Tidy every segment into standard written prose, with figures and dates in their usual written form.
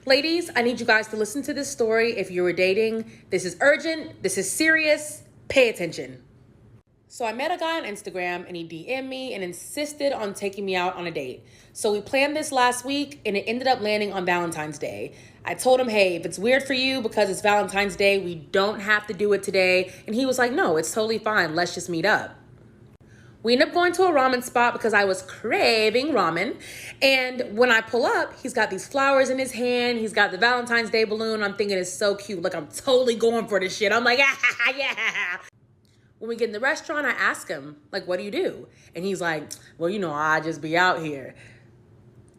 Ladies, I need you guys to listen to this story if you were dating. This is urgent. This is serious. Pay attention. So I met a guy on Instagram and he DM'd me and insisted on taking me out on a date. So we planned this last week and it ended up landing on Valentine's Day. I told him, hey, if it's weird for you because it's Valentine's Day, we don't have to do it today. And he was like, no, it's totally fine. Let's just meet up. We ended up going to a ramen spot because I was craving ramen. And when I pull up, he's got these flowers in his hand. He's got the Valentine's Day balloon. I'm thinking it's so cute. Like, I'm totally going for this shit. I'm like, ah, yeah. When we get in the restaurant, I ask him, like, what do you do? And he's like, well, I just be out here.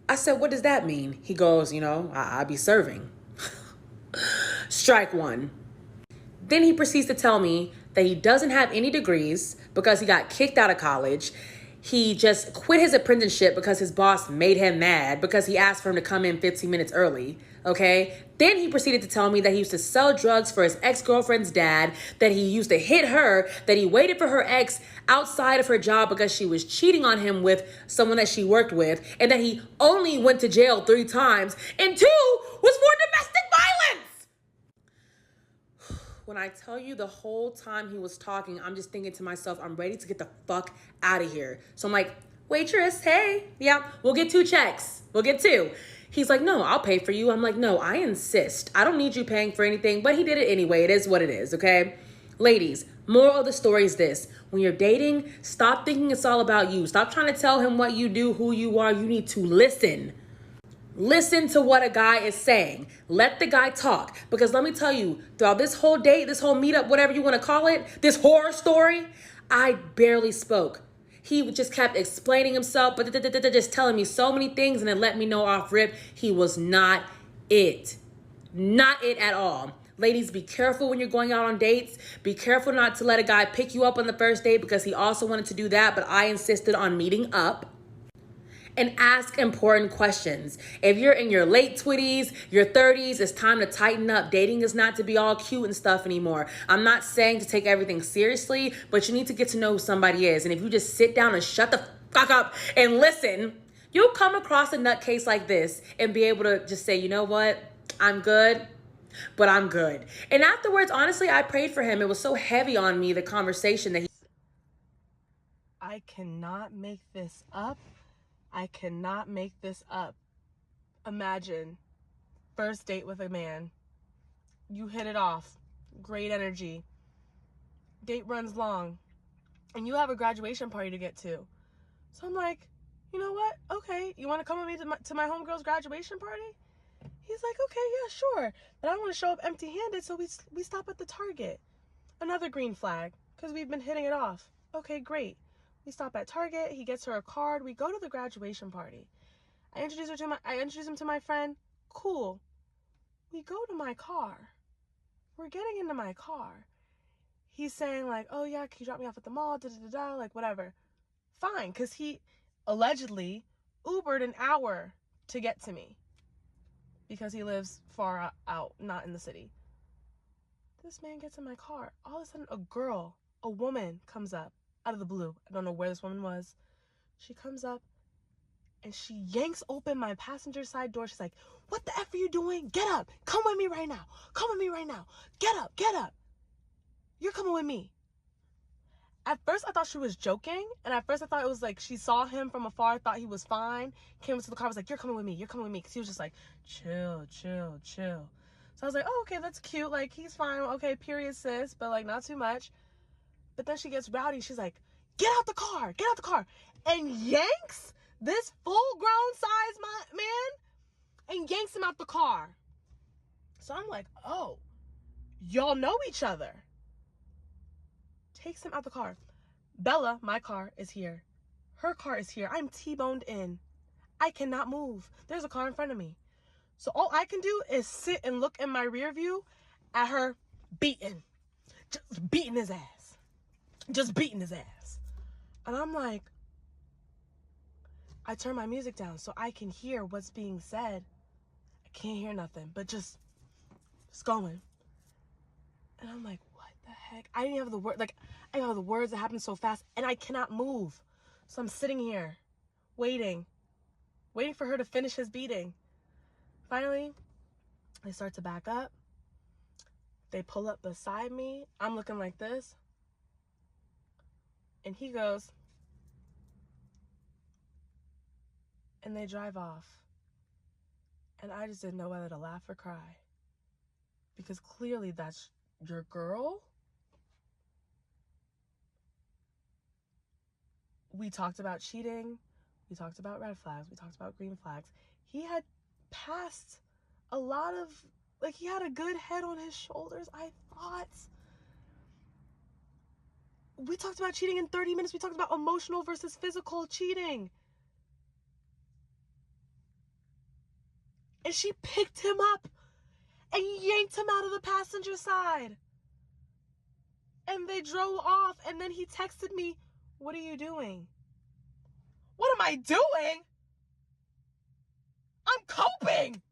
I said, what does that mean? He goes, I be serving. Strike one. Then he proceeds to tell me that he doesn't have any degrees because he got kicked out of college. He just quit his apprenticeship because his boss made him mad because he asked for him to come in 15 minutes early, okay? Then he proceeded to tell me that he used to sell drugs for his ex-girlfriend's dad, that he used to hit her, that he waited for her ex outside of her job because she was cheating on him with someone that she worked with, and that he only went to jail 3 times, and 2 was for domestic violence. When I tell you the whole time he was talking, I'm just thinking to myself, I'm ready to get the fuck out of here. So I'm like, waitress, hey, yeah, we'll get 2 checks. We'll get 2. He's like, no, I'll pay for you. I'm like, no, I insist. I don't need you paying for anything, but he did it anyway. It is what it is, okay? Ladies, moral of the story is this. When you're dating, stop thinking it's all about you. Stop trying to tell him what you do, who you are. You need to listen. Listen to what a guy is saying. Let the guy talk. Because let me tell you, throughout this whole date, this whole meetup, whatever you want to call it, this horror story, I barely spoke. He just kept explaining himself, but just telling me so many things, and it let me know off rip he was not it. Not it at all. Ladies, be careful when you're going out on dates. Be careful not to let a guy pick you up on the first date because he also wanted to do that, but I insisted on meeting up. And ask important questions. If you're in your late 20s, your 30s, it's time to tighten up. Dating is not to be all cute and stuff anymore. I'm not saying to take everything seriously, but you need to get to know who somebody is. And if you just sit down and shut the fuck up and listen, you'll come across a nutcase like this and be able to just say, you know what? I'm good, but I'm good. And afterwards, honestly, I prayed for him. It was so heavy on me, the conversation that he... I cannot make this up. I cannot make this up. Imagine, first date with a man. You hit it off. Great energy. Date runs long. And you have a graduation party to get to. So I'm like, you know what? Okay, you want to come with me to my homegirl's graduation party? He's like, okay, yeah, sure. But I don't want to show up empty-handed, so we stop at the Target. Another green flag, because we've been hitting it off. Okay, great. We stop at Target. He gets her a card. We go to the graduation party. I introduce him to my friend. Cool. We go to my car. We're getting into my car. He's saying like, oh yeah, can you drop me off at the mall? Like whatever. Fine, because he allegedly Ubered an hour to get to me because he lives far out, not in the city. This man gets in my car. All of a sudden, a woman comes up. Out of the blue. I don't know where this woman was. She comes up and she yanks open my passenger side door. She's like, what the F are you doing? Get up. Come with me right now. Come with me right now. Get up. Get up. You're coming with me. At first I thought she was joking. And at first I thought it was like she saw him from afar, thought he was fine. Came into the car, was like, you're coming with me. You're coming with me. Because he was just like, chill. So I was like, oh, okay, that's cute. Like, he's fine. Okay, period, sis. But like, not too much. But then she gets rowdy. She's like, get out the car, and yanks this full-grown size man and yanks him out the car. So I'm like, oh, y'all know each other. Takes him out the car. Bella, my car, is here. Her car is here. I'm T-boned in. I cannot move. There's a car in front of me. So all I can do is sit and look in my rear view at her beating. Just beating his ass. And I'm like, I turn my music down so I can hear what's being said. I can't hear nothing, but just going. And I'm like, what the heck? I didn't have the word. Like, I know the words that happen so fast, and I cannot move. So I'm sitting here, waiting for her to finish his beating. Finally, They start to back up. They pull up beside me. I'm looking like this. And he goes, and they drive off. And I just didn't know whether to laugh or cry. Because clearly that's your girl. We talked about cheating. We talked about red flags. We talked about green flags. He had passed a lot of, like, he had a good head on his shoulders, I thought. We talked about cheating in 30 minutes. We talked about emotional versus physical cheating. And she picked him up and yanked him out of the passenger side. And they drove off, and then he texted me, "What are you doing?" What am I doing? I'm coping.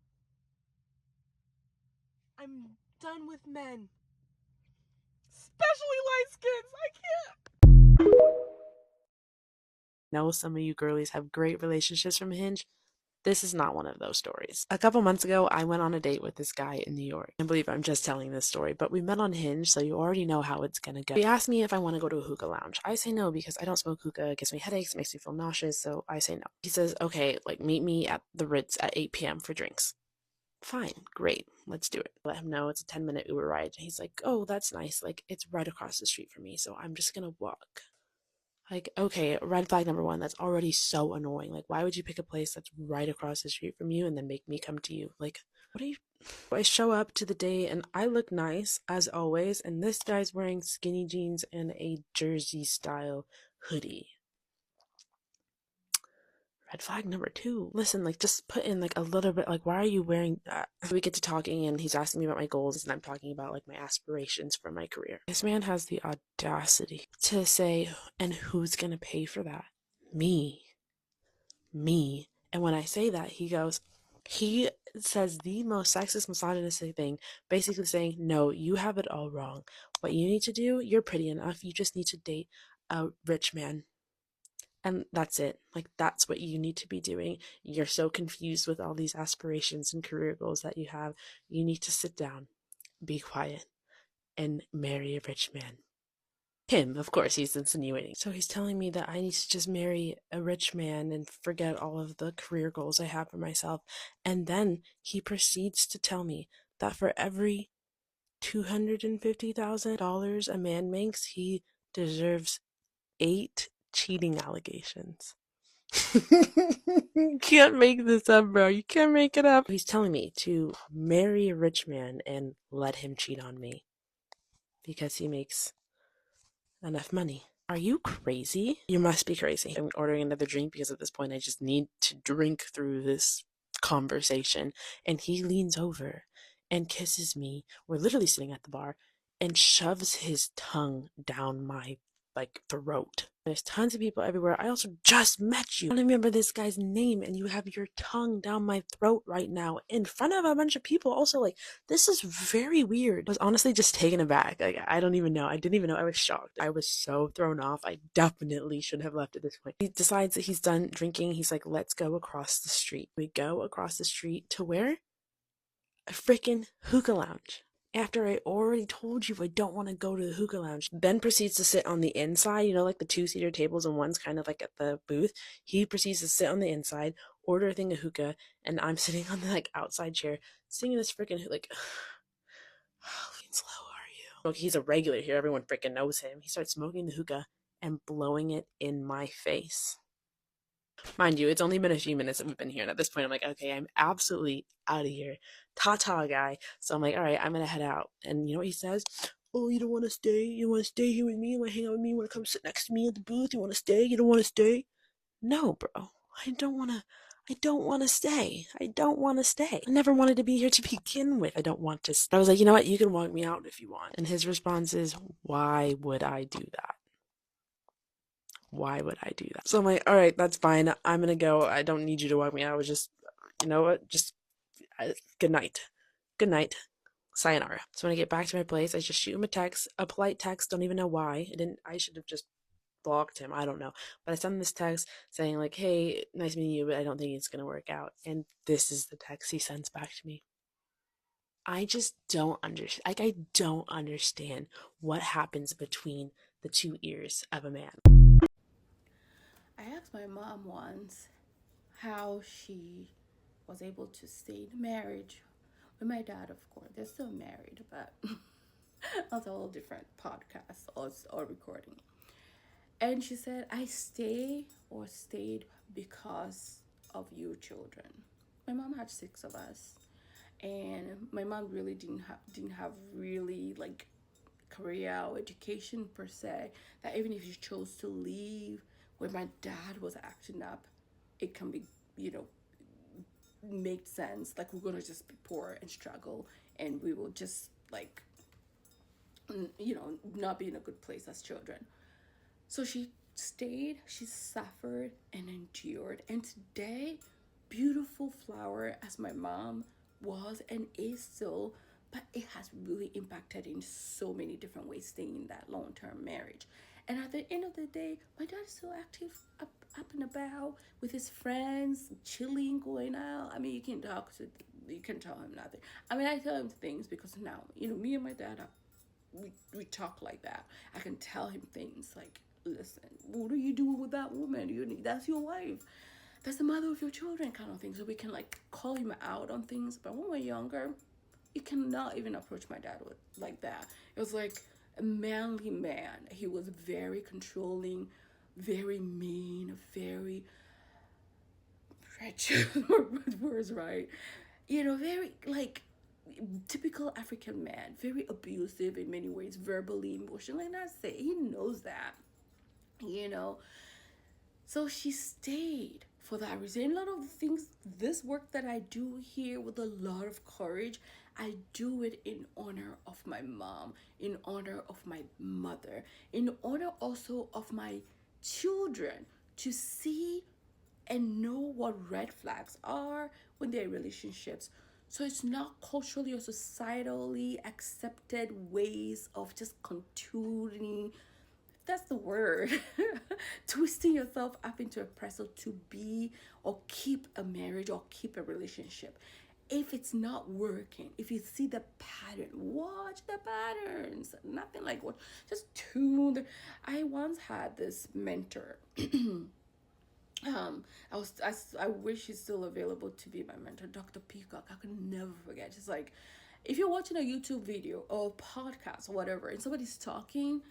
I'm done with men. Especially light skins. I can't. Know some of you girlies have great relationships from Hinge. This is not one of those stories. A couple months ago, I went on a date with this guy in New York. I can't believe I'm just telling this story, but we met on Hinge, so you already know how it's gonna go. He asked me if I want to go to a hookah lounge. I say no because I don't smoke hookah. It gives me headaches, it makes me feel nauseous, so I say no. He says, okay, like meet me at the Ritz at 8 p.m. for drinks. Fine, great, let's do it. Let him know it's a 10-minute Uber ride. He's like, oh, that's nice. Like, it's right across the street from me, so I'm just gonna walk. Like, okay, red flag number one, that's already so annoying. Like, why would you pick a place that's right across the street from you and then make me come to you? Like, what are you? I show up to the date and I look nice, as always, and this guy's wearing skinny jeans and a jersey style hoodie. Red flag number two. Listen, like, just put in, like, a little bit, like, why are you wearing that? We get to talking, and he's asking me about my goals, and I'm talking about, like, my aspirations for my career. This man has the audacity to say, and who's gonna pay for that? Me. Me. And when I say that, he says the most sexist, misogynistic thing, basically saying, no, you have it all wrong. What you need to do, you're pretty enough, you just need to date a rich man. And that's it. Like, that's what you need to be doing. You're so confused with all these aspirations and career goals that you have. You need to sit down, be quiet, and marry a rich man. Him, of course, he's insinuating. So he's telling me that I need to just marry a rich man and forget all of the career goals I have for myself. And then he proceeds to tell me that for every $250,000 a man makes, he deserves 8 cheating allegations. You can't make this up, bro. You can't make it up. He's telling me to marry a rich man and let him cheat on me because he makes enough money. Are you crazy? You must be crazy. I'm ordering another drink because at this point I just need to drink through this conversation. And he leans over and kisses me. We're literally sitting at the bar and shoves his tongue down my throat. There's tons of people everywhere. I also just met you. I don't remember this guy's name and you have your tongue down my throat right now in front of a bunch of people. Also, like, this is very weird. I was honestly just taken aback. Like, I don't even know. I didn't even know. I was shocked. I was so thrown off. I definitely should have left at this point. He decides that he's done drinking. He's like, let's go across the street. We go across the street to where? A freaking hookah lounge. After I already told you I don't want to go to the hookah lounge, then proceeds to sit on the inside, you know, like the 2-seater tables and one's kind of like at the booth. He proceeds to sit on the inside, order a thing of hookah, and I'm sitting on the like outside chair, singing this freaking like, how slow are you? Look, he's a regular here. Everyone freaking knows him. He starts smoking the hookah and blowing it in my face. Mind you, it's only been a few minutes that we've been here, and at this point I'm like, okay, I'm absolutely out of here. Ta-ta, guy. So I'm like, all right, I'm gonna head out. And you know what he says? Oh, you don't want to stay? You want to stay here with me? You want to hang out with me? You want to come sit next to me at the booth? You want to stay? You don't want to stay? No, bro. I don't want to. I don't want to stay. I don't want to stay. I never wanted to be here to begin with. I don't want to stay. I was like, you know what? You can walk me out if you want. And his response is, why would I do that? Why would I do that? So I'm like, all right, that's fine. I'm gonna go. I don't need you to walk me out. I was just, you know what? Just good night. Good night. Sayonara. So when I get back to my place, I just shoot him a polite text. Don't even know why. I should have just blocked him. I don't know. But I sent him this text saying like, hey, nice meeting you, but I don't think it's gonna work out. And this is the text he sends back to me. I just don't understand. Like, I don't understand what happens between the two ears of a man. I asked my mom once how she was able to stay in marriage with my dad, of course. They're still married, but that's a whole different podcast or recording. And she said, I stayed because of you children. My mom had 6 of us. And my mom really didn't have really like career or education per se, that even if she chose to leave when my dad was acting up, it can be, make sense. Like, we're gonna just be poor and struggle, and we will just like, not be in a good place as children. So she stayed, she suffered and endured, and today, beautiful flower as my mom was and is still, but it has really impacted in so many different ways staying in that long-term marriage. And at the end of the day, my dad is still active up and about with his friends, chilling, going out. I mean, you can tell him nothing. I mean, I tell him things because now, me and my dad we talk like that. I can tell him things like, listen, what are you doing with that woman? That's your wife. That's the mother of your children, kind of thing. So we can like call him out on things. But when we're younger, you cannot even approach my dad with like that. It was like a manly man. He was very controlling, very mean, very wretched. Words right. Very like typical African man, very abusive in many ways, verbally, emotionally. And that's it. He knows that, So she stayed for that reason. A lot of the things, this work that I do here with a lot of courage, I do it in honor of my mom, in honor of my mother, in honor also of my children, to see and know what red flags are when they're in relationships. So it's not culturally or societally accepted ways of just contouring, that's the word, twisting yourself up into a pretzel to be or keep a marriage or keep a relationship. If it's not working, if you see the pattern, watch the patterns. Nothing like what, just tune. I once had this mentor. I wish he's still available to be my mentor, Dr. Peacock. I could never forget. Just like, if you're watching a YouTube video or podcast or whatever, and somebody's talking,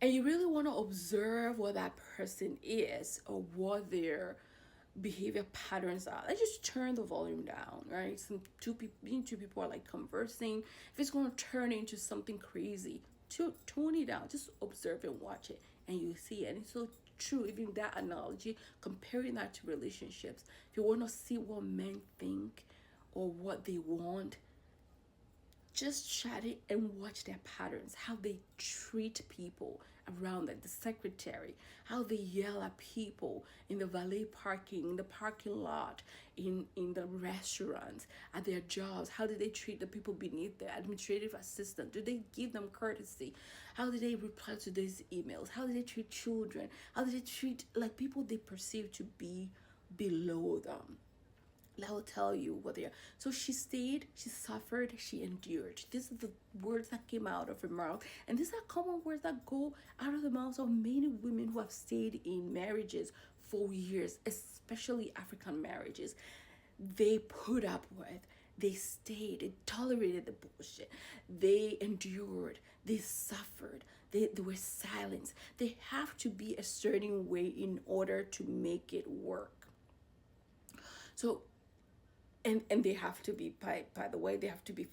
and you really want to observe what that person is or what their behavior patterns are, let's just turn the volume down, right? Two people are like conversing. If it's going to turn into something crazy, tone it down. Just observe and watch it, and you see it. And it's so true. Even that analogy, comparing that to relationships. If you want to see what men think or what they want, just chat it and watch their patterns, how they treat people around them, the secretary, how they yell at people in the valet parking, in the parking lot, in the restaurants, at their jobs. How do they treat the people beneath their administrative assistant? Do they give them courtesy? How do they reply to these emails? How do they treat children? How do they treat like people they perceive to be below them? That will tell you what they are. So she stayed, she suffered, she endured. These are the words that came out of her mouth. And these are common words that go out of the mouths of many women who have stayed in marriages for years, especially African marriages. They put up with, they stayed, they tolerated the bullshit. They endured, they suffered, they were silenced. They have to be a certain way in order to make it work. So and they have to be, by the way, they have to be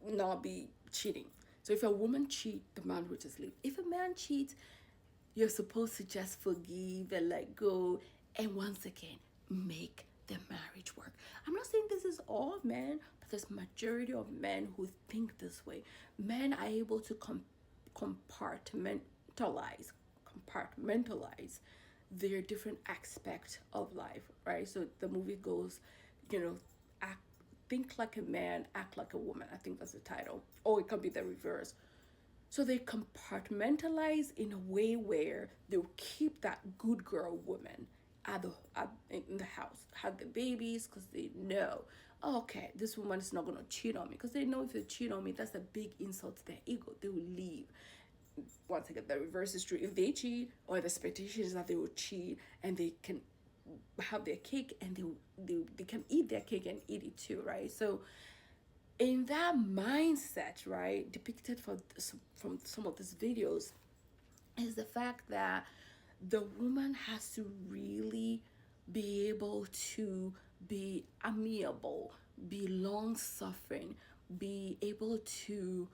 not be cheating. So if a woman cheats, the man will just leave. If a man cheats, you're supposed to just forgive and let go, and once again make the marriage work. I'm not saying this is all men, but there's majority of men who think this way. Men are able to compartmentalize their different aspects of life, right? So the movie goes, think like a man, act like a woman. I think that's the title. Or it can be the reverse. So they compartmentalize in a way where they'll keep that good girl woman in the house, have the babies, because they know, oh, okay, this woman is not going to cheat on me, because they know if they cheat on me, that's a big insult to their ego. They will leave. Once again, the reverse is true. If they cheat, or the expectation is that they will cheat and they can have their cake, and they can eat their cake and eat it too, right? So in that mindset, right, depicted from some of these videos, is the fact that the woman has to really be able to be amiable, be long suffering, be able to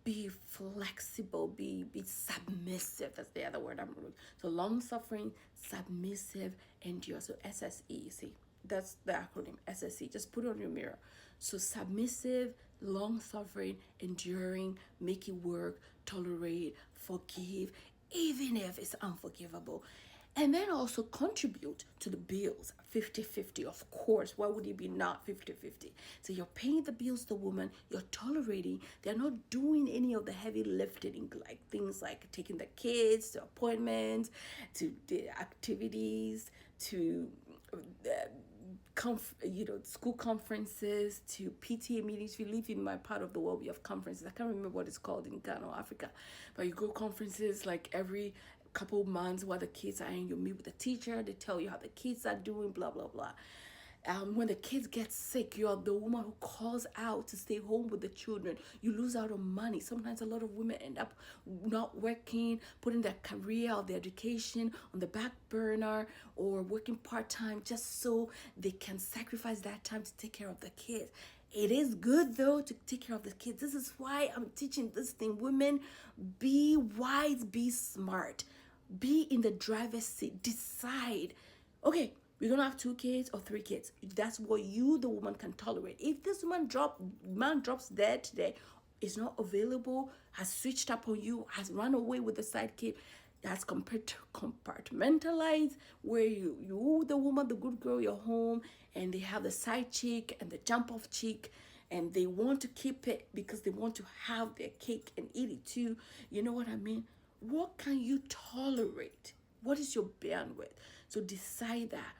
be flexible, be submissive. That's the other word I'm looking. So long suffering, submissive, endure. So SSE, see, that's the acronym SSE. Just put it on your mirror. So submissive, long suffering, enduring, make it work, tolerate, forgive, even if it's unforgivable. And then also contribute to the bills 50-50. Of course, why would it be not 50-50? So you're paying the bills to the woman, you're tolerating, they're not doing any of the heavy lifting, like things like taking the kids to appointments, to the activities, to school conferences, to PTA meetings. If you live in my part of the world, we have conferences. I can't remember what it's called in Ghana, Africa, but you go conferences like every couple months while the kids are in. You meet with the teacher, they tell you how the kids are doing, blah blah blah. When the kids get sick, you're the woman who calls out to stay home with the children. You lose out on money. Sometimes a lot of women end up not working, putting their career or their education on the back burner, or working part-time just so they can sacrifice that time to take care of the kids. It is good though to take care of the kids. This is why I'm teaching this thing. Women, be wise, be smart, be in the driver's seat. Decide, okay, we're gonna have 2 kids or 3 kids. That's what you, the woman, can tolerate. If this man drops dead today, is not available, has switched up on you, has run away with the side kid, that's compartmentalized, where you the woman, the good girl, you're home, and they have the side chick and the jump off chick, and they want to keep it because they want to have their cake and eat it too. You know what I mean? What can you tolerate? What is your bandwidth? So decide that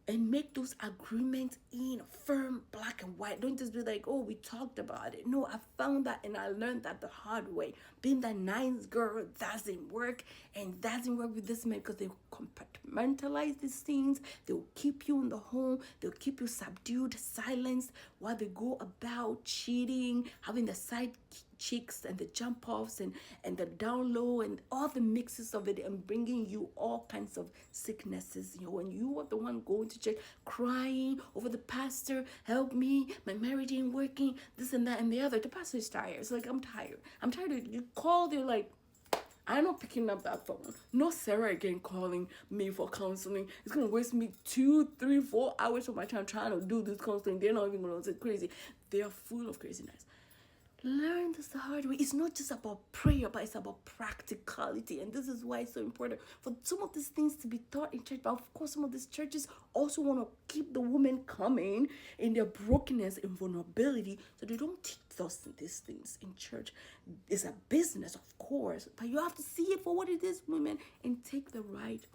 and make those agreements in firm, black and white. Don't just be like, oh, we talked about it. No, I found that and I learned that the hard way. Being that nice girl doesn't work, and doesn't work with this man, because they compartmentalize these things. They'll keep you in the home. They'll keep you subdued, silenced, while they go about cheating, having the side chicks and the jump offs and the down low and all the mixes of it, and bringing you all kinds of sicknesses. When you are the one going to church crying over the pastor, help me, my marriage ain't working, this and that and the other. The pastor is tired. It's like, I'm tired. You call, they're like, I'm not picking up that phone. No Sarah again calling me for counseling. It's gonna waste me 2, 3, 4 hours of my time trying to do this counseling. They're not even gonna say crazy. They are full of craziness. Learn this the hard way. It's not just about prayer, but it's about practicality. And this is why it's so important for some of these things to be taught in church. But of course, some of these churches also want to keep the women coming in their brokenness and vulnerability, so they don't teach us these things in church. It's a business, of course, but you have to see it for what it is, women, and take the right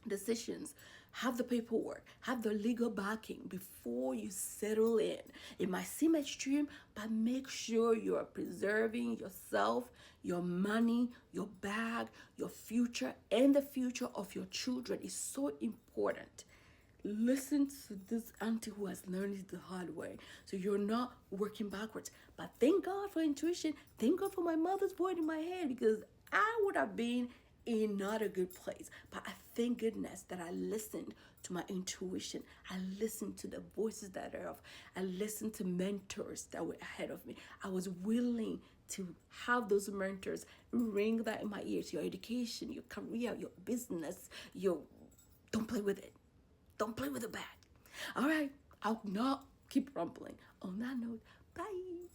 decisions. Have the paperwork, have the legal backing before you settle in. It might seem extreme, but make sure you are preserving yourself, your money, your bag, your future, and the future of your children is so important. Listen to this auntie who has learned it the hard way, so you're not working backwards. But thank God for intuition. Thank God for my mother's voice in my head, because I would have been in not a good place. But I thank goodness that I listened to my intuition. I listened to the voices that are off. I listened to mentors that were ahead of me. I was willing to have those mentors ring that in my ears. Your education, your career, your business, don't play with it. Don't play with the bag. All right, I'll not keep rumbling. On that note, bye.